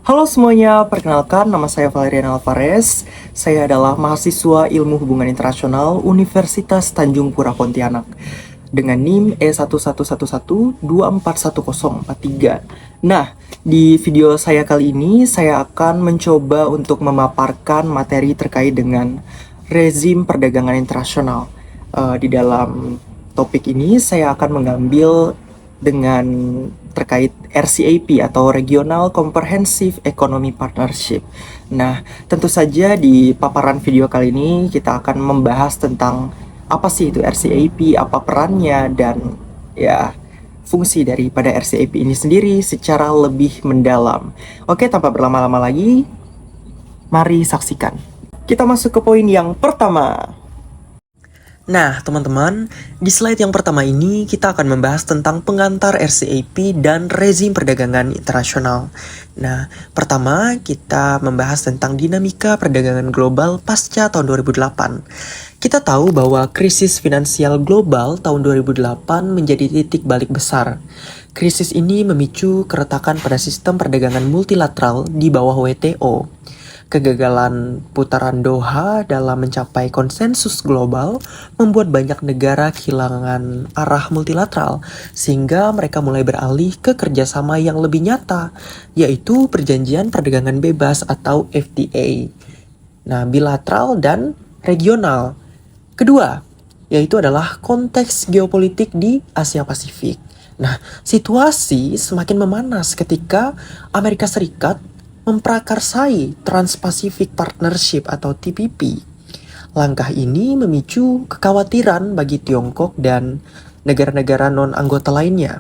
Halo semuanya, perkenalkan nama saya Valerian Alvarez. Saya adalah mahasiswa Ilmu Hubungan Internasional Universitas Tanjung Pura Pontianak dengan NIM E1111241043. Nah, di video saya kali ini saya akan mencoba untuk memaparkan materi terkait dengan rezim perdagangan internasional. Di dalam topik ini saya akan mengambil dengan terkait RCEP atau Regional Comprehensive Economy Partnership. Nah, tentu saja di paparan video kali ini kita akan membahas tentang apa sih itu RCEP, apa perannya, dan ya fungsi daripada RCEP ini sendiri secara lebih mendalam. Oke, tanpa berlama-lama lagi, mari saksikan. Kita masuk ke poin yang pertama. Nah, teman-teman, di slide yang pertama ini kita akan membahas tentang pengantar RCEP dan rezim perdagangan internasional. Nah, pertama kita membahas tentang dinamika perdagangan global pasca tahun 2008. Kita tahu bahwa krisis finansial global tahun 2008 menjadi titik balik besar. Krisis ini memicu keretakan pada sistem perdagangan multilateral di bawah WTO. Kegagalan putaran Doha dalam mencapai konsensus global membuat banyak negara kehilangan arah multilateral, sehingga mereka mulai beralih ke kerjasama yang lebih nyata, yaitu perjanjian perdagangan bebas atau FTA. Nah, bilateral dan regional. Kedua, yaitu adalah konteks geopolitik di Asia Pasifik. Nah, situasi semakin memanas ketika Amerika Serikat memprakarsai Trans-Pacific Partnership atau TPP. Langkah ini memicu kekhawatiran bagi Tiongkok dan negara-negara non-anggota lainnya.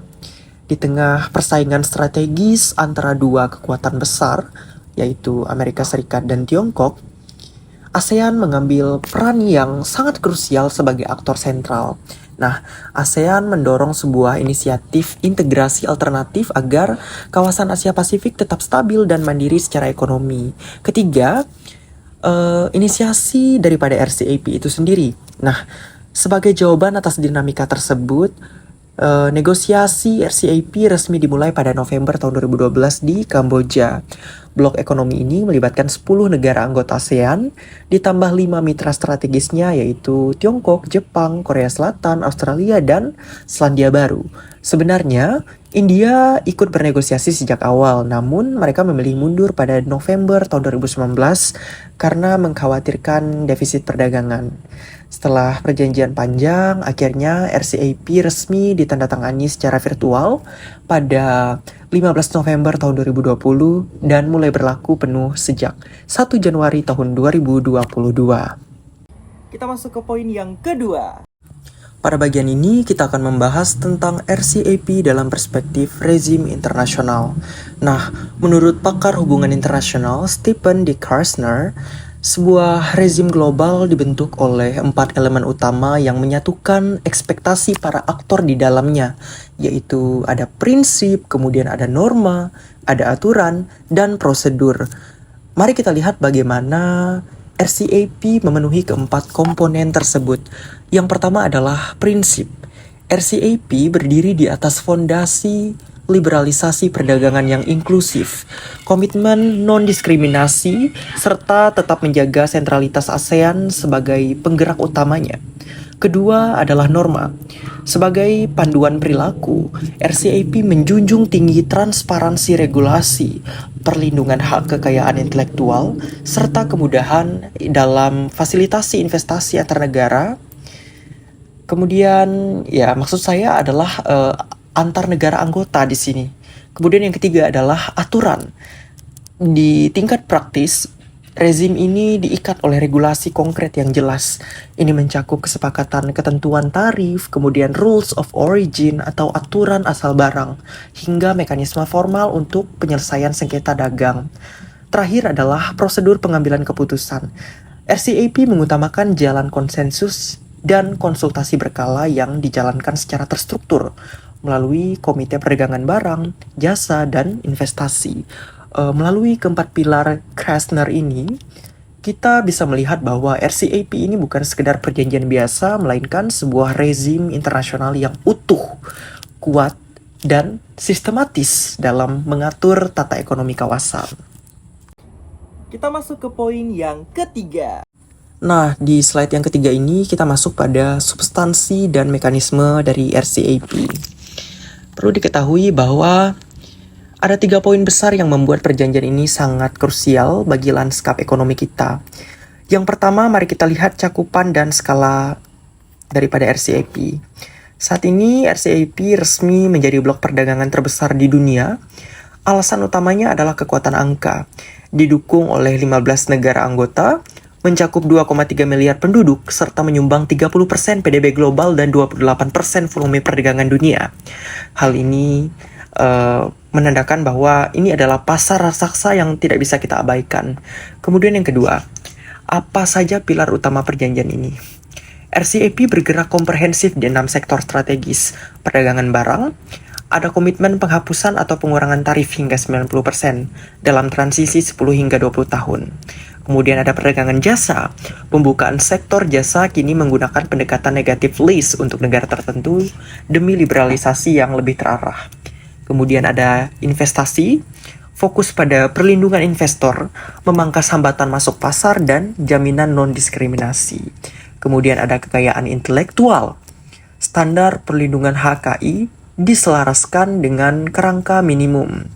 Di tengah persaingan strategis antara dua kekuatan besar, yaitu Amerika Serikat dan Tiongkok, ASEAN mengambil peran yang sangat krusial sebagai aktor sentral. Nah, ASEAN mendorong sebuah inisiatif integrasi alternatif agar kawasan Asia Pasifik tetap stabil dan mandiri secara ekonomi. Ketiga, inisiasi daripada RCEP itu sendiri. Nah, sebagai jawaban atas dinamika tersebut, negosiasi RCEP resmi dimulai pada November tahun 2012 di Kamboja. Blok ekonomi ini melibatkan 10 negara anggota ASEAN, ditambah 5 mitra strategisnya yaitu Tiongkok, Jepang, Korea Selatan, Australia, dan Selandia Baru. Sebenarnya, India ikut bernegosiasi sejak awal, namun mereka memilih mundur pada November tahun 2019 karena mengkhawatirkan defisit perdagangan. Setelah perjanjian panjang, akhirnya RCEP resmi ditandatangani secara virtual pada 15 November tahun 2020 dan mulai berlaku penuh sejak 1 Januari tahun 2022. Kita masuk ke poin yang kedua. Pada bagian ini kita akan membahas tentang RCEP dalam perspektif rezim internasional. Nah, menurut pakar hubungan internasional Stephen D. Krasner, sebuah rezim global dibentuk oleh 4 elemen utama yang menyatukan ekspektasi para aktor di dalamnya, yaitu ada prinsip, kemudian ada norma, ada aturan, dan prosedur. Mari kita lihat bagaimana RCEP memenuhi keempat komponen tersebut. Yang pertama adalah prinsip. RCEP berdiri di atas fondasi liberalisasi perdagangan yang inklusif, komitmen non-diskriminasi, serta tetap menjaga sentralitas ASEAN sebagai penggerak utamanya. Kedua adalah norma. Sebagai panduan perilaku, RCEP menjunjung tinggi transparansi regulasi, perlindungan hak kekayaan intelektual, serta kemudahan dalam fasilitasi investasi antar negara. Kemudian, ya maksud saya adalah antar negara anggota di sini. Kemudian yang ketiga adalah aturan. Di tingkat praktis, rezim ini diikat oleh regulasi konkret yang jelas. Ini mencakup kesepakatan ketentuan tarif, kemudian rules of origin atau aturan asal barang, hingga mekanisme formal untuk penyelesaian sengketa dagang. Terakhir adalah prosedur pengambilan keputusan. RCEP mengutamakan jalan konsensus dan konsultasi berkala yang dijalankan secara terstruktur melalui Komite Perdagangan Barang, Jasa, dan Investasi. Melalui keempat pilar Krasner ini, kita bisa melihat bahwa RCEP ini bukan sekedar perjanjian biasa, melainkan sebuah rezim internasional yang utuh, kuat, dan sistematis dalam mengatur tata ekonomi kawasan. Kita masuk ke poin yang ketiga. Nah, di slide yang ketiga ini kita masuk pada substansi dan mekanisme dari RCEP. Perlu diketahui bahwa ada 3 poin besar yang membuat perjanjian ini sangat krusial bagi lanskap ekonomi kita. Yang pertama, mari kita lihat cakupan dan skala daripada RCEP. Saat ini RCEP resmi menjadi blok perdagangan terbesar di dunia. Alasan utamanya adalah kekuatan angka, didukung oleh 15 negara anggota, mencakup 2,3 miliar penduduk, serta menyumbang 30% PDB global dan 28% volume perdagangan dunia. Hal ini menandakan bahwa ini adalah pasar raksasa yang tidak bisa kita abaikan. Kemudian yang kedua, apa saja pilar utama perjanjian ini? RCEP bergerak komprehensif di 6 sektor strategis: perdagangan barang, ada komitmen penghapusan atau pengurangan tarif hingga 90% dalam transisi 10 hingga 20 tahun. Kemudian ada perdagangan jasa. Pembukaan sektor jasa kini menggunakan pendekatan negative lease untuk negara tertentu demi liberalisasi yang lebih terarah. Kemudian ada investasi, fokus pada perlindungan investor, memangkas hambatan masuk pasar, dan jaminan non-diskriminasi. Kemudian ada kekayaan intelektual. Standar perlindungan HKI diselaraskan dengan kerangka minimum.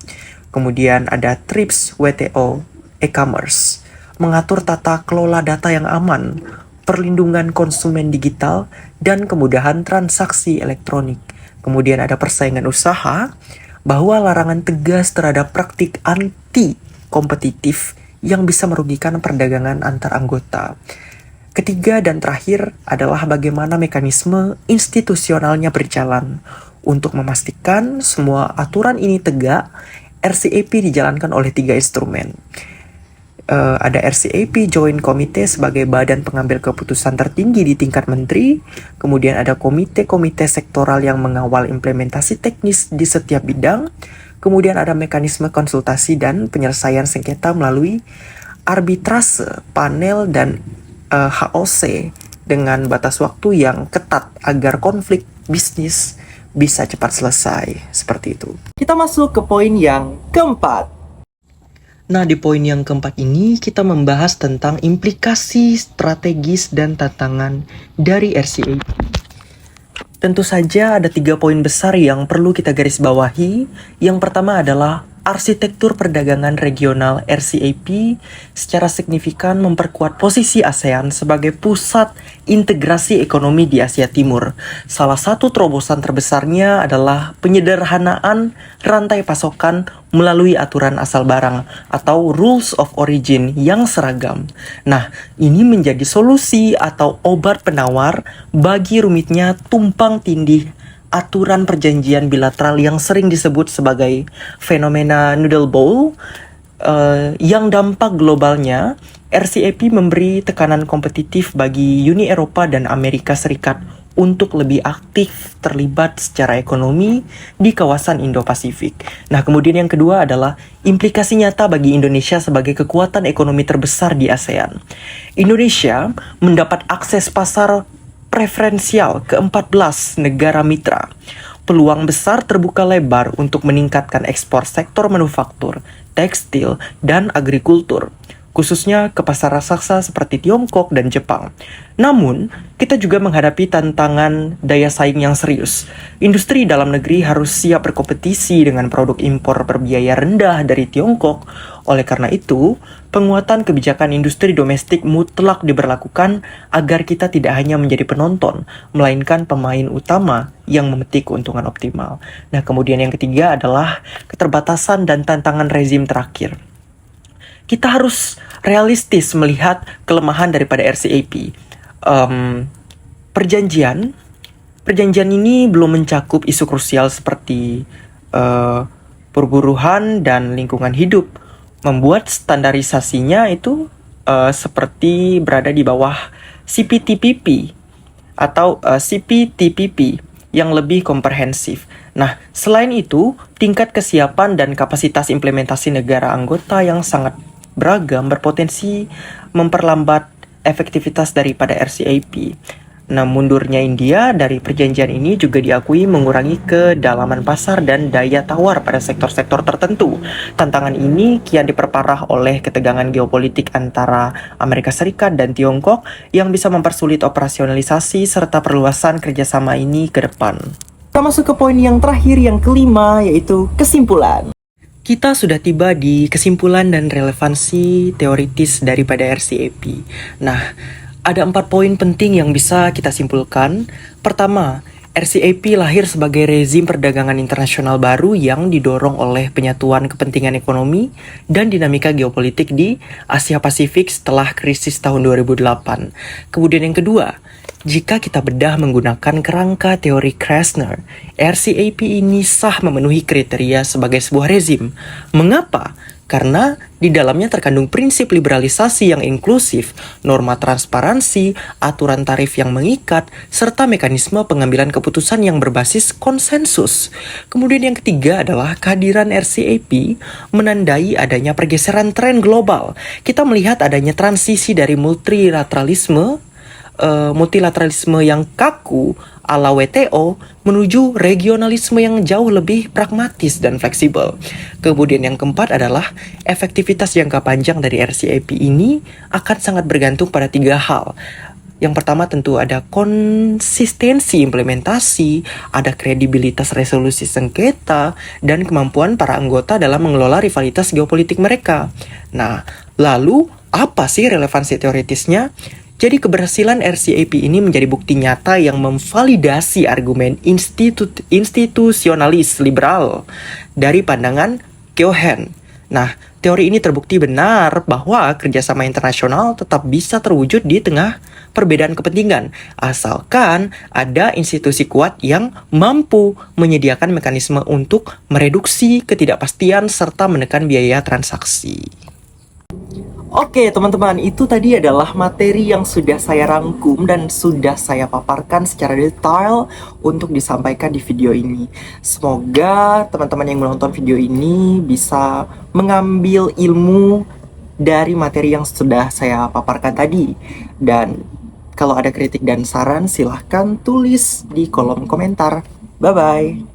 Kemudian ada TRIPS WTO, e-commerce, mengatur tata kelola data yang aman, perlindungan konsumen digital, dan kemudahan transaksi elektronik. Kemudian ada persaingan usaha, bahwa larangan tegas terhadap praktik anti-kompetitif yang bisa merugikan perdagangan antar anggota. Ketiga dan terakhir adalah bagaimana mekanisme institusionalnya berjalan. Untuk memastikan semua aturan ini tegak, RCEP dijalankan oleh 3 instrumen. Ada RCEP Joint Committee sebagai badan pengambil keputusan tertinggi di tingkat menteri. Kemudian ada komite-komite sektoral yang mengawal implementasi teknis di setiap bidang. Kemudian ada mekanisme konsultasi dan penyelesaian sengketa melalui arbitrase, panel, dan HOC dengan batas waktu yang ketat agar konflik bisnis bisa cepat selesai. Seperti itu. Kita masuk ke poin yang keempat. Nah, di poin yang keempat ini kita membahas tentang implikasi strategis dan tantangan dari RCEP. Tentu saja ada 3 poin besar yang perlu kita garis bawahi. Yang pertama adalah arsitektur perdagangan regional RCEP secara signifikan memperkuat posisi ASEAN sebagai pusat integrasi ekonomi di Asia Timur. Salah satu terobosan terbesarnya adalah penyederhanaan rantai pasokan melalui aturan asal barang atau rules of origin yang seragam. Nah, ini menjadi solusi atau obat penawar bagi rumitnya tumpang tindih aturan perjanjian bilateral yang sering disebut sebagai fenomena noodle bowl, yang dampak globalnya RCEP memberi tekanan kompetitif bagi Uni Eropa dan Amerika Serikat untuk lebih aktif terlibat secara ekonomi di kawasan Indo-Pasifik. Nah, kemudian yang kedua adalah implikasi nyata bagi Indonesia sebagai kekuatan ekonomi terbesar di ASEAN. Indonesia mendapat akses pasar preferensial ke-14 negara mitra. Peluang besar terbuka lebar untuk meningkatkan ekspor sektor manufaktur, tekstil, dan agrikultur, khususnya ke pasar raksasa seperti Tiongkok dan Jepang. Namun, kita juga menghadapi tantangan daya saing yang serius. Industri dalam negeri harus siap berkompetisi dengan produk impor berbiaya rendah dari Tiongkok. Oleh karena itu, penguatan kebijakan industri domestik mutlak diberlakukan agar kita tidak hanya menjadi penonton, melainkan pemain utama yang memetik keuntungan optimal. Nah, kemudian yang ketiga adalah keterbatasan dan tantangan rezim terakhir. Kita harus realistis melihat kelemahan daripada RCEP. Perjanjian ini belum mencakup isu krusial seperti perburuhan dan lingkungan hidup, membuat standarisasinya itu seperti berada di bawah CPTPP atau CPTPP yang lebih komprehensif. Nah, selain itu, tingkat kesiapan dan kapasitas implementasi negara anggota yang sangat beragam berpotensi memperlambat efektivitas daripada RCEP. Nah, mundurnya India dari perjanjian ini juga diakui mengurangi kedalaman pasar dan daya tawar pada sektor-sektor tertentu. Tantangan ini kian diperparah oleh ketegangan geopolitik antara Amerika Serikat dan Tiongkok yang bisa mempersulit operasionalisasi serta perluasan kerjasama ini ke depan. Kita masuk ke poin yang terakhir, yang kelima, yaitu kesimpulan. Kita sudah tiba di kesimpulan dan relevansi teoritis daripada RCEP. Nah, ada 4 poin penting yang bisa kita simpulkan. Pertama, RCEP lahir sebagai rezim perdagangan internasional baru yang didorong oleh penyatuan kepentingan ekonomi dan dinamika geopolitik di Asia Pasifik setelah krisis tahun 2008. Kemudian yang kedua, jika kita bedah menggunakan kerangka teori Krasner, RCEP ini sah memenuhi kriteria sebagai sebuah rezim. Mengapa? Karena di dalamnya terkandung prinsip liberalisasi yang inklusif, norma transparansi, aturan tarif yang mengikat, serta mekanisme pengambilan keputusan yang berbasis konsensus. Kemudian yang ketiga adalah kehadiran RCEP menandai adanya pergeseran tren global. Kita melihat adanya transisi dari multilateralisme yang kaku ala WTO menuju regionalisme yang jauh lebih pragmatis dan fleksibel. Kemudian yang keempat adalah efektivitas jangka panjang dari RCEP ini akan sangat bergantung pada 3 hal. Yang pertama tentu ada konsistensi implementasi, ada kredibilitas resolusi sengketa, dan kemampuan para anggota dalam mengelola rivalitas geopolitik mereka. Nah, lalu apa sih relevansi teoritisnya? Jadi keberhasilan RCEP ini menjadi bukti nyata yang memvalidasi argumen institusionalis liberal dari pandangan Keohane. Nah, teori ini terbukti benar bahwa kerjasama internasional tetap bisa terwujud di tengah perbedaan kepentingan, asalkan ada institusi kuat yang mampu menyediakan mekanisme untuk mereduksi ketidakpastian serta menekan biaya transaksi. Oke teman-teman, itu tadi adalah materi yang sudah saya rangkum dan sudah saya paparkan secara detail untuk disampaikan di video ini. Semoga teman-teman yang menonton video ini bisa mengambil ilmu dari materi yang sudah saya paparkan tadi. Dan kalau ada kritik dan saran, silahkan tulis di kolom komentar. Bye-bye!